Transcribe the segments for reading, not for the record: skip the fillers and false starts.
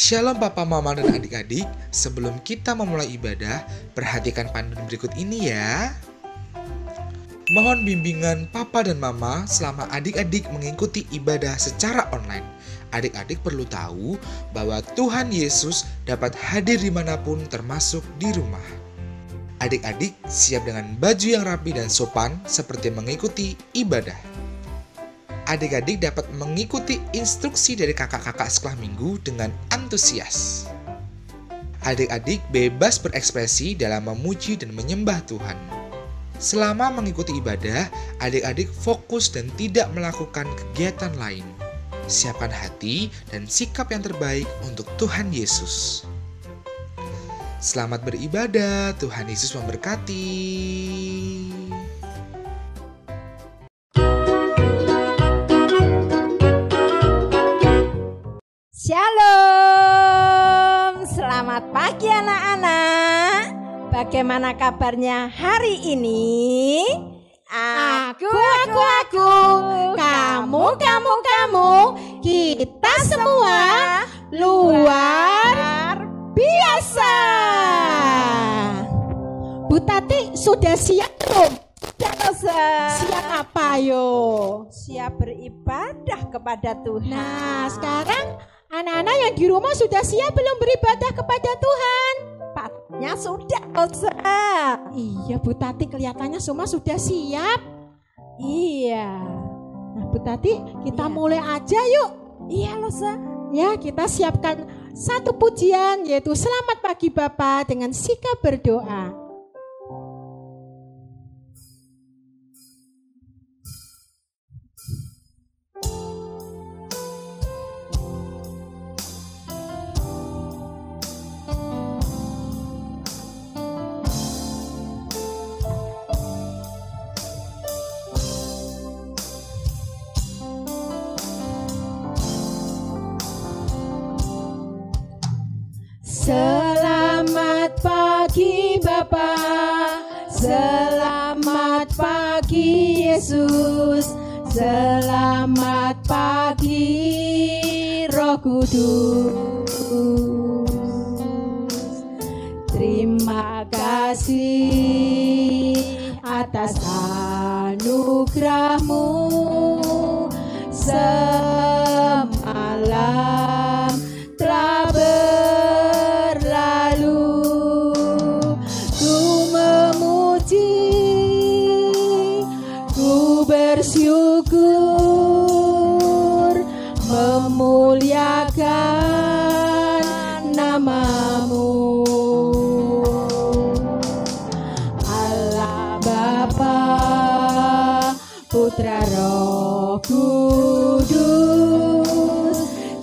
Shalom Papa, Mama, dan adik-adik. Sebelum kita memulai ibadah, perhatikan panduan berikut ini ya. Mohon bimbingan Papa dan Mama selama adik-adik mengikuti ibadah secara online. Adik-adik perlu tahu bahwa Tuhan Yesus dapat hadir dimanapun termasuk di rumah. Adik-adik siap dengan baju yang rapi dan sopan seperti mengikuti ibadah. Adik-adik dapat mengikuti instruksi dari kakak-kakak sekolah minggu dengan antusias. Adik-adik bebas berekspresi dalam memuji dan menyembah Tuhan. Selama mengikuti ibadah, adik-adik fokus dan tidak melakukan kegiatan lain. Siapkan hati dan sikap yang terbaik untuk Tuhan Yesus. Selamat beribadah, Tuhan Yesus memberkati. Shalom, selamat pagi anak-anak. Bagaimana kabarnya hari ini? Aku, kamu, kita semua luar biasa. Bu Tati sudah siap belum? Siap apa yo? Siap beribadah kepada Tuhan. Nah, sekarang anak-anak yang di rumah sudah siap belum beribadah kepada Tuhan? Patnya sudah, Iya, Bu Tati kelihatannya semua sudah siap. Iya. Nah, Bu Tati, kita mulai aja yuk. Iya, Losa. Ya, kita siapkan satu pujian yaitu Selamat Pagi Bapa dengan sikap berdoa. Selamat pagi Bapa, selamat pagi Yesus, selamat pagi Roh Kudus. Terima kasih atas anugerah-Mu semalam telah bersyukur, memuliakan nama-Mu, Allah Bapa, Putra Roh Kudus.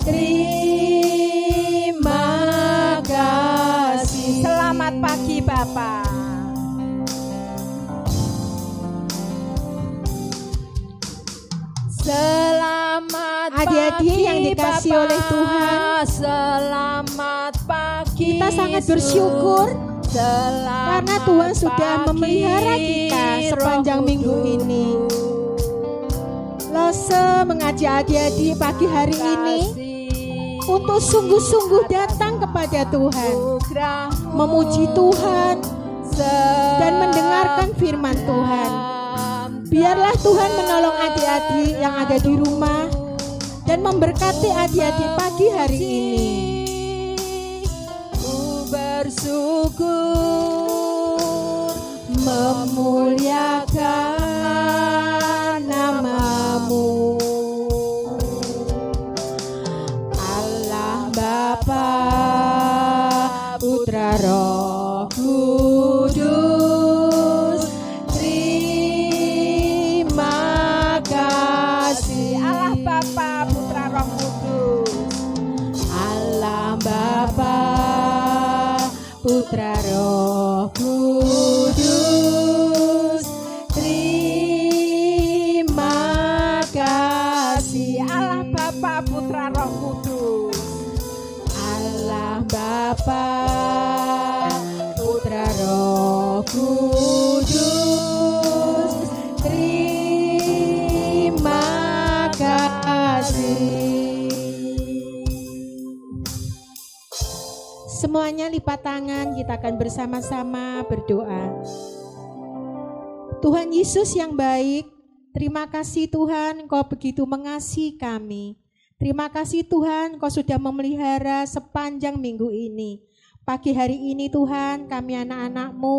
Terima kasih. Selamat pagi Bapak. Selamat adik-adik yang dikasih Bapak, oleh Tuhan. Selamat pagi. Kita sangat bersyukur karena Tuhan sudah memelihara kita sepanjang minggu ini. Lose mengajak adik-adik pagi hari ini untuk sungguh-sungguh datang kepada Tuhan, memuji Tuhan dan mendengarkan firman Tuhan. Biarlah Tuhan menolong adik-adik yang ada di rumah dan memberkati adik-adik pagi hari ini. Ku bersyukur, memuliakan nama-Mu, Allah Bapa, Putra Roh Kudus. Putra Roh Kudus, terima kasih. Allah Bapa, Putra Roh Kudus, Allah Bapa, Putra Roh Kudus, terima kasih. semuanya lipat tangan, kita akan bersama-sama berdoa. Tuhan Yesus yang baik, terima kasih Tuhan, Engkau begitu mengasihi kami. Terima kasih Tuhan, Engkau sudah memelihara sepanjang minggu ini. Pagi hari ini Tuhan, kami anak-anak-Mu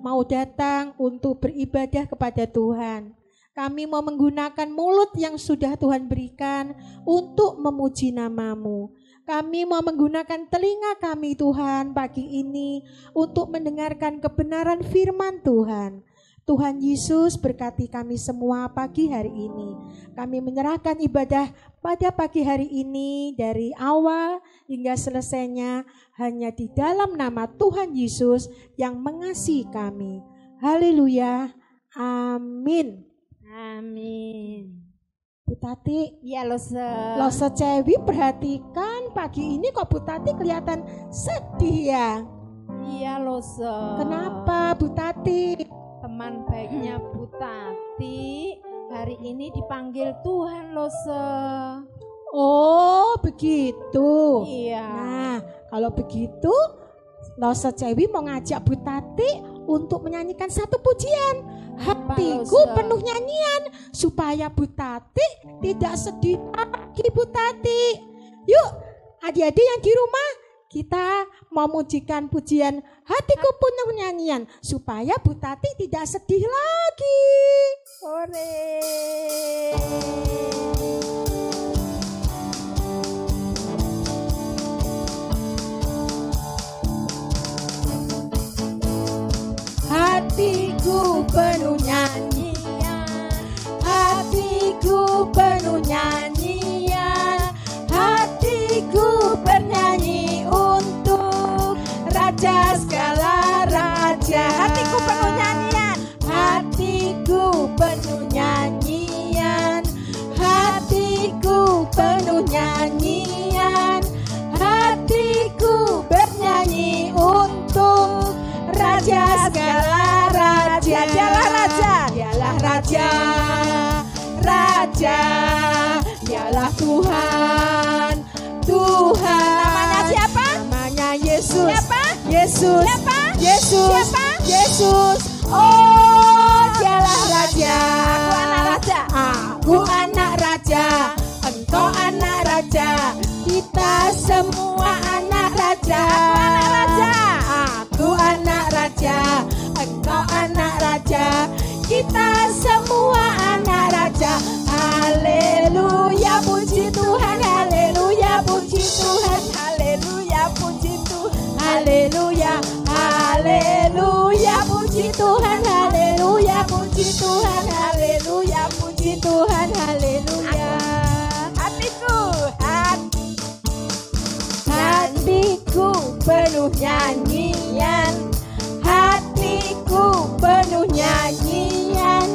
mau datang untuk beribadah kepada Tuhan. Kami mau menggunakan mulut yang sudah Tuhan berikan untuk memuji nama-Mu. Kami mau menggunakan telinga kami Tuhan pagi ini untuk mendengarkan kebenaran firman Tuhan. Tuhan Yesus berkati kami semua pagi hari ini. Kami menyerahkan ibadah pada pagi hari ini dari awal hingga selesainya hanya di dalam nama Tuhan Yesus yang mengasihi kami. Haleluya. Amin. Amin. Bu Tati, Ya Lose. Lose Cewi, perhatikan pagi ini kok Bu Tati kelihatan sedih ya. Iya Lose. Kenapa Bu Tati? Teman baiknya Bu Tati hari ini dipanggil Tuhan Lose. Oh begitu. Iya. Nah kalau begitu Lose Cewi mau ngajak Bu Tati untuk menyanyikan satu pujian. Hatiku Lose? penuh nyanyian supaya Bu Tati tidak sedih lagi Bu Tati. Yuk adik-adik yang di rumah kita mau mujikan pujian hatiku penuh nyanyian supaya Bu Tati tidak sedih lagi. Sore. Hatiku penuh nyanyian, hatiku penuh nyanyian, hatiku bernyanyi untuk Raja segala raja. Hatiku penuh nyanyian, hatiku penuh nyanyian, hatiku penuh nyanyian, hatiku bernyanyi untuk Raja segala raja. Dialah raja, Dialah raja, raja, dialah Tuhan, Tuhan. Namanya siapa? Namanya Yesus. Siapa? Yesus. Siapa? Yesus. Siapa? Yesus. Oh, dialah raja. Aku anak raja. Aku anak raja. Engkau anak raja. Kita semua anak raja. Aku anak raja. Aku anak raja. Engkau anak raja. Kita semua anak raja. Haleluya, puji Tuhan. Haleluya, puji Tuhan. Haleluya, puji Tuhan. Haleluya, haleluya, puji Tuhan. Haleluya, puji Tuhan. Haleluya, puji Tuhan. Haleluya. Hatiku, Hatiku penuh nyanyian, hatiku penuh nyanyian,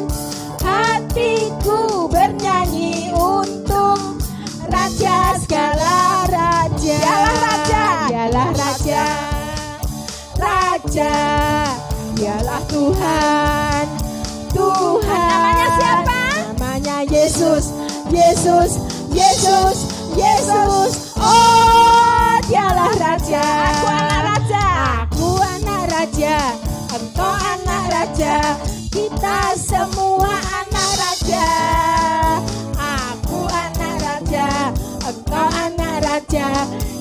hatiku bernyanyi untuk Raja segala raja. Dialah raja. Dialah raja, raja, dialah Tuhan, Tuhan. Namanya siapa? Namanya Yesus, Yesus, Yesus, Yesus. Oh, dialah raja. Aku anak raja. Aku anak raja. Engkau anak raja. Kita semua anak raja. Aku anak raja. Engkau anak raja.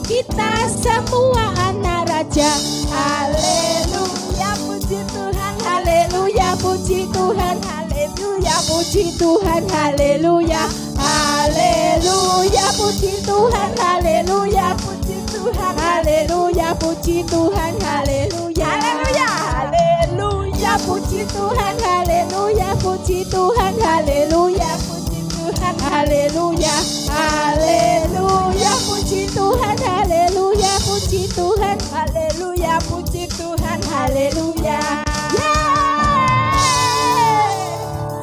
Kita semua anak raja. Haleluya, puji Tuhan. Haleluya, puji Tuhan. Haleluya, puji Tuhan. Haleluya. Haleluya, puji Tuhan. Haleluya, puji Tuhan. Haleluya, puji Tuhan. Haleluya. Haleluya. Haleluya, puji Tuhan. Haleluya, puji Tuhan. Haleluya, puji Tuhan. Haleluya. Haleluya, puji Tuhan. Haleluya, puji Tuhan. Haleluya, puji Tuhan. Haleluya.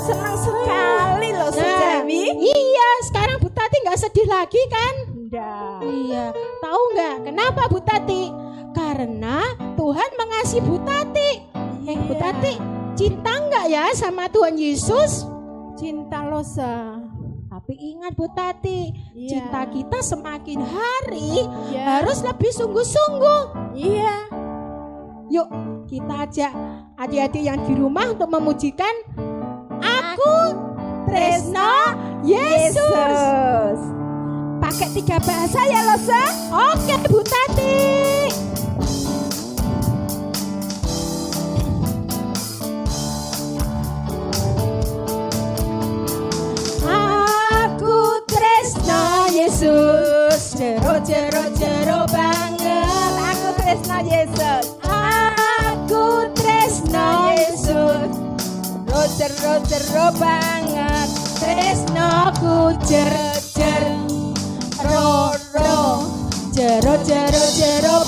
Senang sekali loh Sujawi. Iya, sekarang Bu Tati nggak sedih lagi kan? Enggak. Iya, tahu nggak kenapa Bu Tati? Karena Tuhan mengasihi Bu Tati. Bu Tati cinta nggak ya sama Tuhan Yesus? Cinta Lose. Tapi ingat Bu Tati, Iya. cinta kita semakin hari Iya. harus lebih sungguh-sungguh. Iya. Yuk kita ajak adik-adik yang di rumah untuk memujikan Aku Tresno Yesus. Pakai 3 bahasa ya Lose. Oke Bu Tati. Aku tresno Yesus, jero banget. Aku tresno Yesus. Aku tresno Yesus, Jero banget. tresnoku jero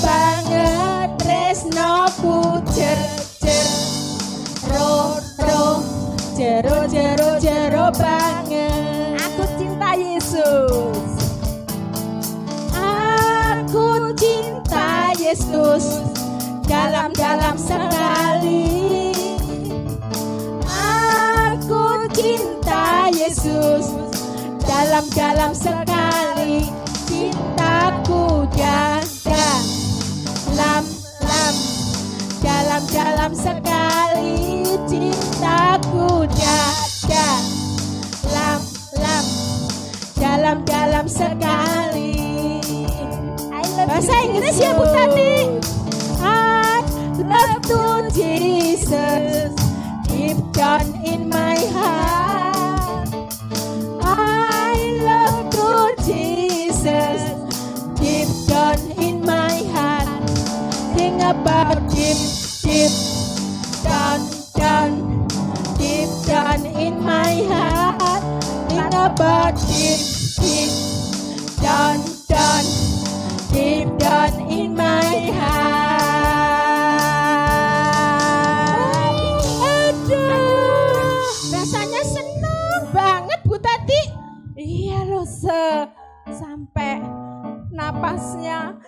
banget. Tresnoku jero banget. Aku cinta Yesus. Aku cinta Yesus dalam-dalam sekali. Aku cinta Yesus dalam-dalam sekali. Cintaku dalam dalam sekali. Cintaku dalam sekali. Bahasa Inggris ya Bu Tati. I love to Jesus deep down in my heart. I love to Jesus deep down in my heart. Think about deep down in my heart. Think about deep down in my heart. Aduh, rasanya seneng banget Bu Tati. Iya Lose. Sampai napasnya.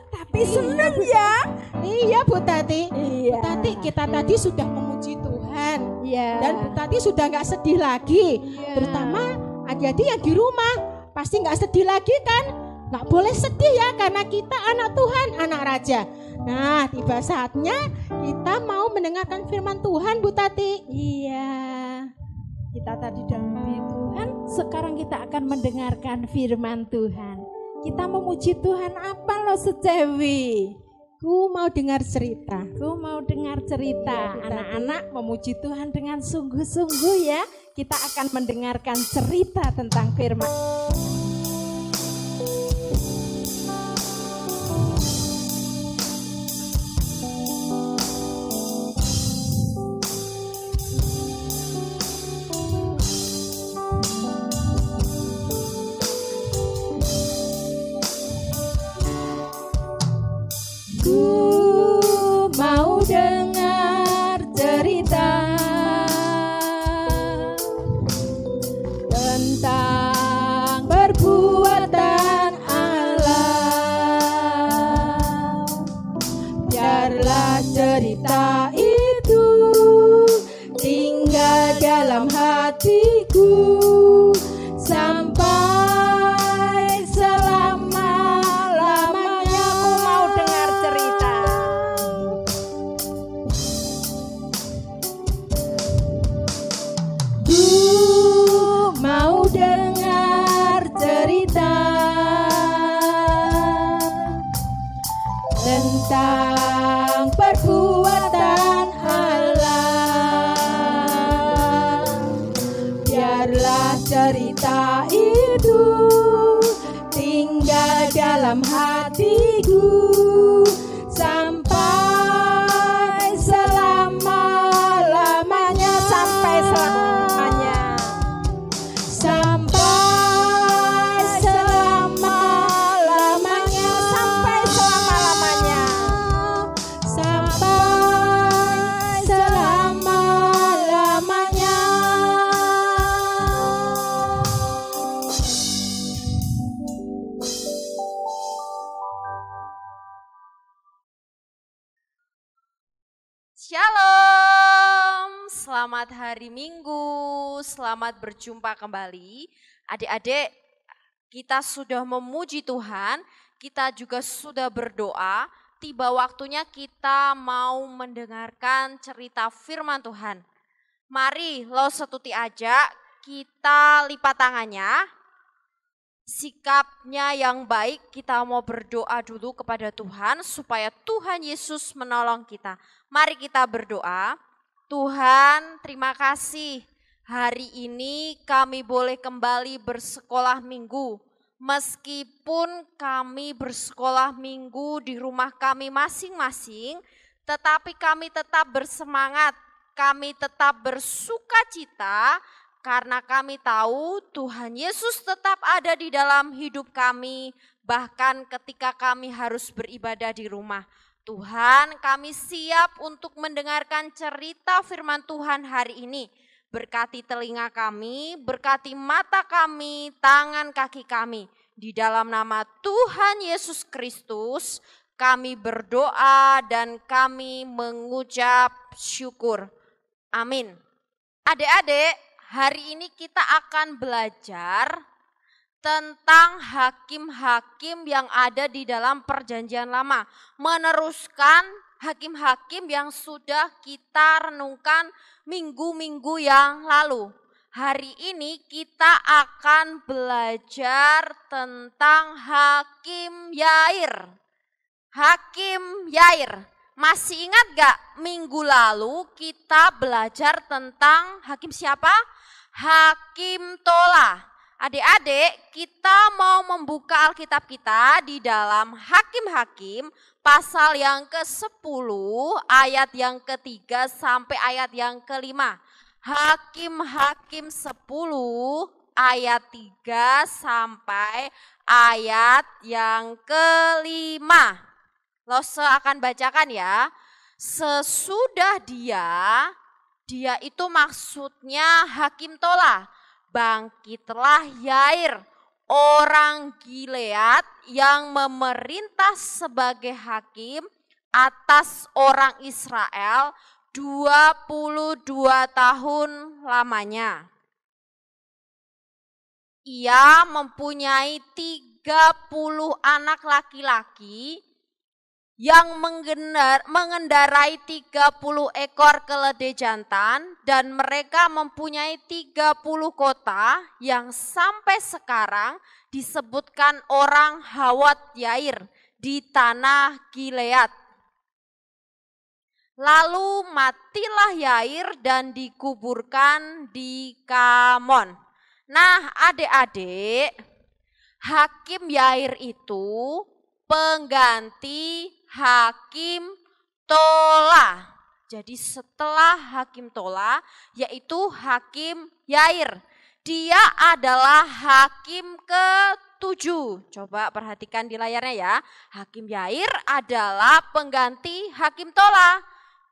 Tapi seneng ya. Iya Bu Tati. Iya. Bu Tati, kita tadi sudah memuji Tuhan. Iya. Dan Bu Tati sudah nggak sedih lagi. Iya. Terutama adik-adik yang di rumah pasti nggak sedih lagi kan? Nggak boleh sedih ya, karena kita anak Tuhan, anak Raja. Nah, tiba saatnya kita mau mendengarkan firman Tuhan Bu Tati. Iya. Kita tadi udah memuji Tuhan, sekarang kita akan mendengarkan firman Tuhan. Kita memuji Tuhan apa Lose Cewi? Ku mau dengar cerita. Aku mau dengar cerita. Anak-anak memuji Tuhan dengan sungguh-sungguh ya. Kita akan mendengarkan cerita tentang firman. Ku mau dengar cerita tentang perbuatan Allah. Biarlah cerita itu tinggal dalam hatiku sampai selama-lamanya. Aku mau dengar cerita. Ku mau dengar cerita tentang perbuatan Allah. Biarlah cerita itu tinggal dalam hatiku sampai selama-lamanya. Sampai selamanya. Sampai selama-lamanya. Sampai selama-lamanya. Sampai selama-lamanya. selamat hari Minggu, selamat berjumpa kembali. Adik-adik, kita sudah memuji Tuhan, kita juga sudah berdoa, tiba waktunya kita mau mendengarkan cerita firman Tuhan. Mari lo setuti aja, kita lipat tangannya, sikapnya yang baik, kita mau berdoa dulu kepada Tuhan supaya Tuhan Yesus menolong kita. Mari kita berdoa. Tuhan, terima kasih hari ini kami boleh kembali bersekolah minggu. Meskipun kami bersekolah minggu di rumah kami masing-masing, tetapi kami tetap bersemangat, kami tetap bersuka cita, karena kami tahu Tuhan Yesus tetap ada di dalam hidup kami, bahkan ketika kami harus beribadah di rumah. Tuhan, kami siap untuk mendengarkan cerita firman Tuhan hari ini. Berkati telinga kami, berkati mata kami, tangan kaki kami. Di dalam nama Tuhan Yesus Kristus, kami berdoa dan kami mengucap syukur. Amin. Adik-adik, hari ini kita akan belajar tentang hakim-hakim yang ada di dalam Perjanjian Lama. Meneruskan hakim-hakim yang sudah kita renungkan minggu-minggu yang lalu. Hari ini kita akan belajar tentang Hakim Yair. Hakim Yair. Masih ingat gak minggu lalu kita belajar tentang hakim siapa? Hakim Tola. Adik-adik, kita mau membuka Alkitab kita di dalam Hakim-Hakim pasal yang ke-10 ayat yang ke-3 sampai ayat yang ke-5. Hakim-Hakim 10 ayat 3 sampai ayat yang ke-5. Lose akan bacakan ya. Sesudah dia itu maksudnya Hakim Tola. Bangkitlah Yair, orang Gilead yang memerintah sebagai hakim atas orang Israel 22 tahun lamanya. Ia mempunyai 30 anak laki-laki yang mengendarai 30 ekor keledai jantan, dan mereka mempunyai 30 kota yang sampai sekarang disebutkan orang Hawat Yair di tanah Gilead. Lalu matilah Yair dan dikuburkan di Kamon. Nah, adik-adik, Hakim Yair itu pengganti Hakim Tola. Jadi setelah Hakim Tola yaitu Hakim Yair. Dia adalah hakim ke-7. Coba perhatikan di layarnya ya. Hakim Yair adalah pengganti Hakim Tola.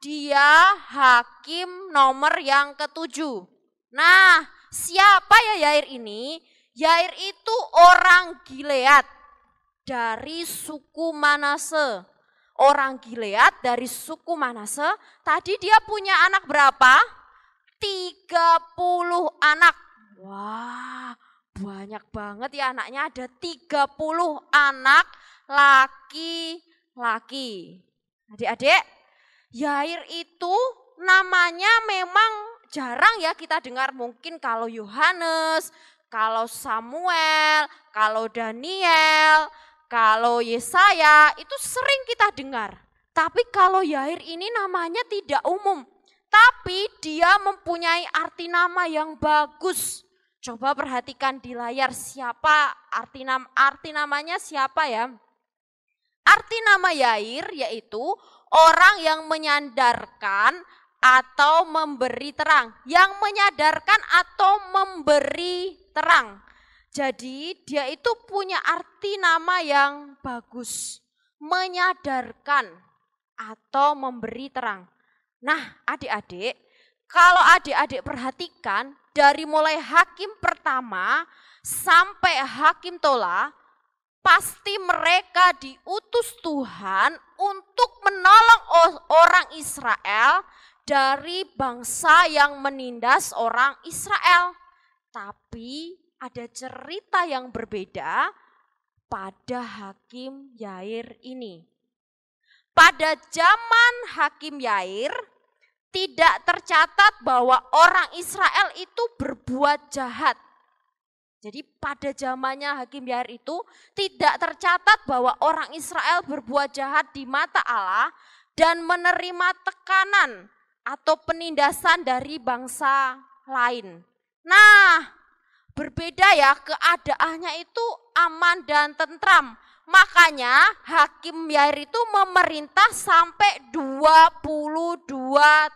Dia hakim nomor yang ke-7. Nah, siapa ya Yair ini? Yair itu orang Gilead dari suku Manase. Orang Gilead dari suku Manase, tadi dia punya anak berapa? 30 anak. Wah, banyak banget ya anaknya, ada 30 anak laki-laki. Adik-adik, Yair itu namanya memang jarang ya kita dengar. Mungkin kalau Yohanes, kalau Samuel, kalau Daniel, kalau Yesaya itu sering kita dengar. Tapi kalau Yair ini namanya tidak umum. Tapi dia mempunyai arti nama yang bagus. Coba perhatikan di layar siapa arti namanya siapa ya. Arti nama Yair yaitu orang yang menyadarkan atau memberi terang. Yang menyadarkan atau memberi terang. Jadi dia itu punya arti nama yang bagus, menyadarkan atau memberi terang. Nah adik-adik, kalau adik-adik perhatikan dari mulai hakim pertama sampai Hakim Tola, pasti mereka diutus Tuhan untuk menolong orang Israel dari bangsa yang menindas orang Israel. Tapi ada cerita yang berbeda pada Hakim Yair ini. Pada zaman Hakim Yair, tidak tercatat bahwa orang Israel itu berbuat jahat. Jadi pada zamannya Hakim Yair itu tidak tercatat bahwa orang Israel berbuat jahat di mata Allah dan menerima tekanan atau penindasan dari bangsa lain. Nah, berbeda ya, keadaannya itu aman dan tentram. Makanya Hakim Yair itu memerintah sampai 22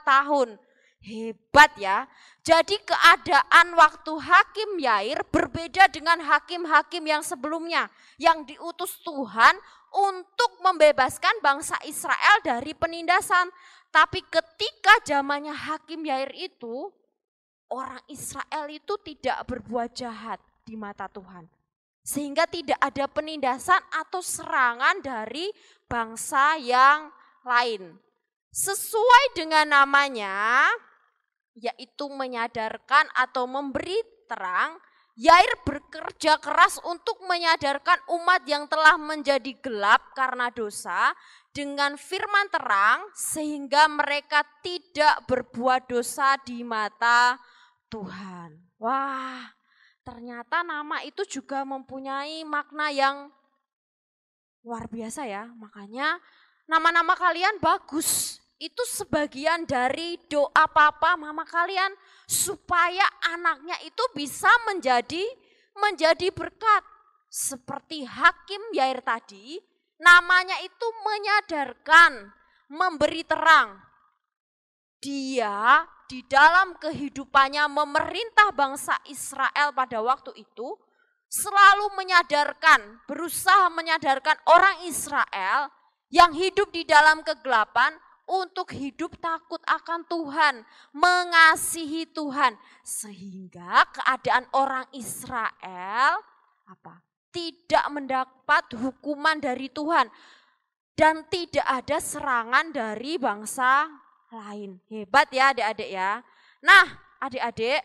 tahun. Hebat ya. Jadi keadaan waktu Hakim Yair berbeda dengan hakim-hakim yang sebelumnya. Yang diutus Tuhan untuk membebaskan bangsa Israel dari penindasan. Tapi ketika zamannya Hakim Yair itu, orang Israel itu tidak berbuat jahat di mata Tuhan. Sehingga tidak ada penindasan atau serangan dari bangsa yang lain. Sesuai dengan namanya, yaitu menyadarkan atau memberi terang, Yair bekerja keras untuk menyadarkan umat yang telah menjadi gelap karena dosa dengan firman terang sehingga mereka tidak berbuat dosa di mata Tuhan. Wah, ternyata nama itu juga mempunyai makna yang luar biasa ya. Makanya nama-nama kalian bagus. Itu sebagian dari doa papa mama kalian supaya anaknya itu bisa menjadi berkat. Seperti Hakim Yair tadi, namanya itu menyadarkan, memberi terang. Dia di dalam kehidupannya memerintah bangsa Israel pada waktu itu selalu menyadarkan, berusaha menyadarkan orang Israel yang hidup di dalam kegelapan untuk hidup takut akan Tuhan, mengasihi Tuhan. Sehingga keadaan orang Israel tidak mendapat hukuman dari Tuhan dan tidak ada serangan dari bangsa lain. Hebat ya adik-adik ya. Nah adik-adik,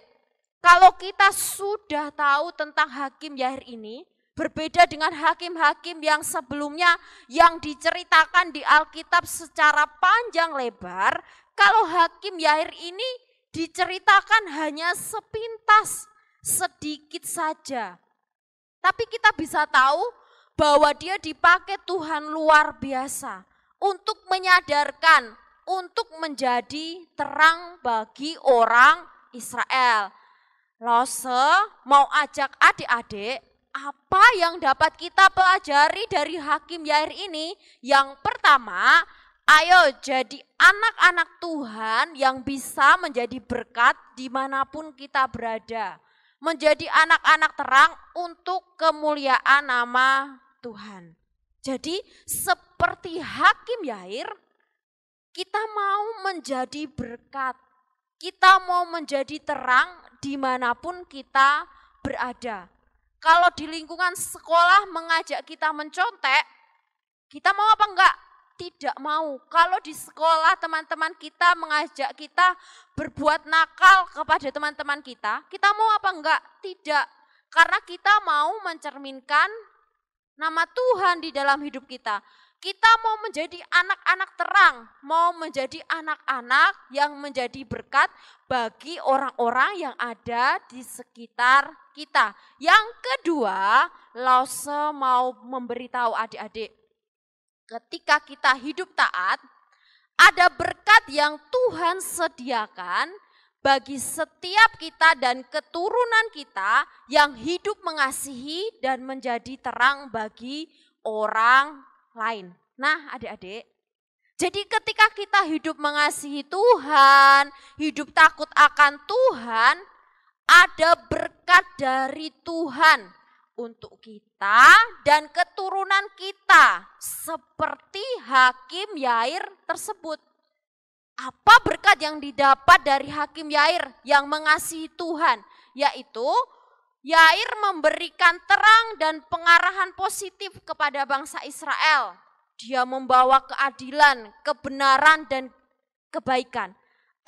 kalau kita sudah tahu tentang Hakim Yair ini, berbeda dengan hakim-hakim yang sebelumnya yang diceritakan di Alkitab secara panjang lebar, kalau Hakim Yair ini diceritakan hanya sepintas, sedikit saja. Tapi kita bisa tahu bahwa dia dipakai Tuhan luar biasa untuk menyadarkan, untuk menjadi terang bagi orang Israel. Lose mau ajak adik-adik, apa yang dapat kita pelajari dari Hakim Yair ini? Yang pertama, ayo jadi anak-anak Tuhan yang bisa menjadi berkat dimanapun kita berada. Menjadi anak-anak terang untuk kemuliaan nama Tuhan. Jadi seperti Hakim Yair, kita mau menjadi berkat. Kita mau menjadi terang dimanapun kita berada. Kalau di lingkungan sekolah mengajak kita mencontek, kita mau apa enggak? Tidak mau. Kalau di sekolah teman-teman kita mengajak kita berbuat nakal kepada teman-teman kita mau apa enggak? Tidak. Karena kita mau mencerminkan nama Tuhan di dalam hidup kita. Kita mau menjadi anak-anak terang, mau menjadi anak-anak yang menjadi berkat bagi orang-orang yang ada di sekitar kita. Yang kedua, Lause mau memberitahu adik-adik, ketika kita hidup taat, ada berkat yang Tuhan sediakan bagi setiap kita dan keturunan kita yang hidup mengasihi dan menjadi terang bagi orang lain. Nah adik-adik, jadi ketika kita hidup mengasihi Tuhan, hidup takut akan Tuhan, ada berkat dari Tuhan untuk kita dan keturunan kita seperti Hakim Yair tersebut. Apa berkat yang didapat dari Hakim Yair yang mengasihi Tuhan? Yaitu Yair memberikan terang dan pengarahan positif kepada bangsa Israel. Dia membawa keadilan, kebenaran, dan kebaikan.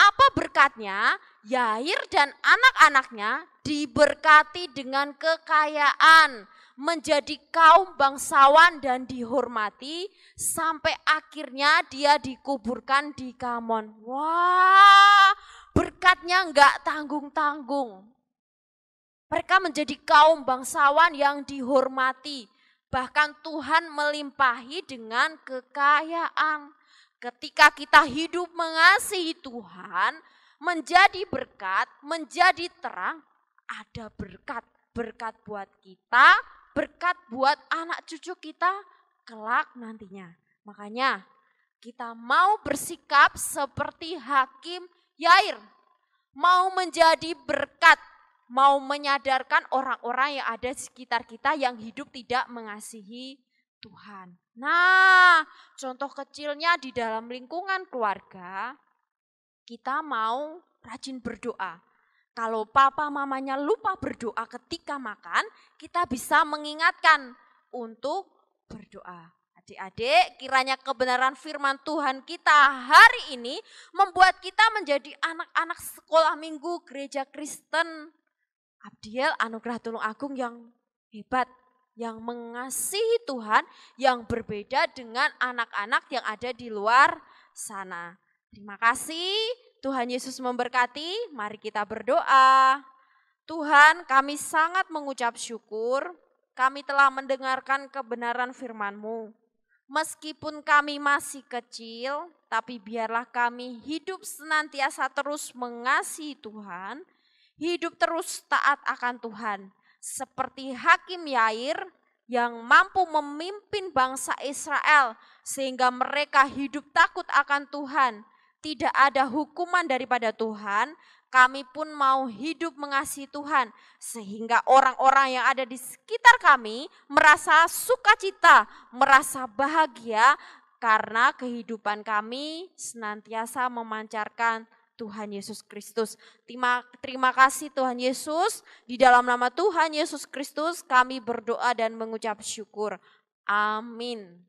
Apa berkatnya? Yair dan anak-anaknya diberkati dengan kekayaan, menjadi kaum bangsawan dan dihormati, sampai akhirnya dia dikuburkan di Kamon. Wah, berkatnya enggak tanggung-tanggung. Mereka menjadi kaum bangsawan yang dihormati. Bahkan Tuhan melimpahi dengan kekayaan. Ketika kita hidup mengasihi Tuhan, menjadi berkat, menjadi terang, ada berkat. Berkat buat kita, berkat buat anak cucu kita kelak nantinya. Makanya kita mau bersikap seperti Hakim Yair. Mau menjadi berkat, mau menyadarkan orang-orang yang ada di sekitar kita yang hidup tidak mengasihi Tuhan. Nah, contoh kecilnya di dalam lingkungan keluarga, kita mau rajin berdoa. Kalau papa mamanya lupa berdoa ketika makan, kita bisa mengingatkan untuk berdoa. Adik-adik, kiranya kebenaran firman Tuhan kita hari ini membuat kita menjadi anak-anak sekolah minggu gereja Kristen Abdiel Anugerah Tulung Agung yang hebat, yang mengasihi Tuhan, yang berbeda dengan anak-anak yang ada di luar sana. Terima kasih, Tuhan Yesus memberkati. Mari kita berdoa. Tuhan, kami sangat mengucap syukur, kami telah mendengarkan kebenaran firman-Mu. Meskipun kami masih kecil, tapi biarlah kami hidup senantiasa terus mengasihi Tuhan, hidup terus taat akan Tuhan. Seperti Hakim Yair yang mampu memimpin bangsa Israel sehingga mereka hidup takut akan Tuhan. Tidak ada hukuman daripada Tuhan, kami pun mau hidup mengasihi Tuhan sehingga orang-orang yang ada di sekitar kami merasa sukacita, merasa bahagia karena kehidupan kami senantiasa memancarkan Tuhan Yesus Kristus. Terima kasih Tuhan Yesus. Di dalam nama Tuhan Yesus Kristus kami berdoa dan mengucap syukur. Amin.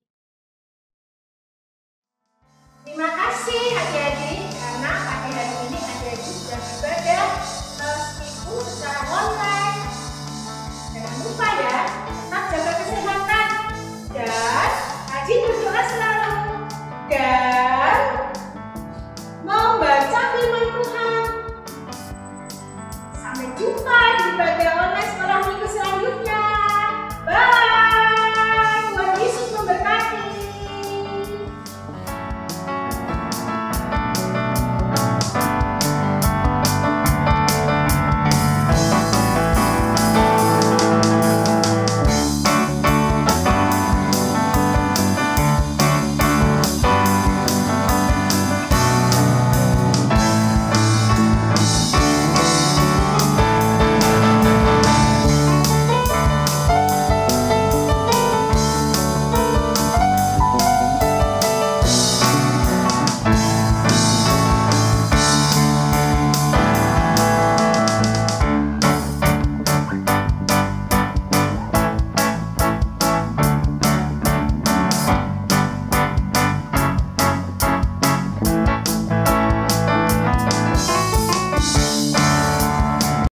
Terima kasih adik-adik karena pagi hari ini adik-adik sudah beribadah meskipun secara online. Jangan lupa ya, tetap jaga kesehatan dan rajin berdoa selalu dan membaca firman Tuhan. Sampai jumpa di ibadah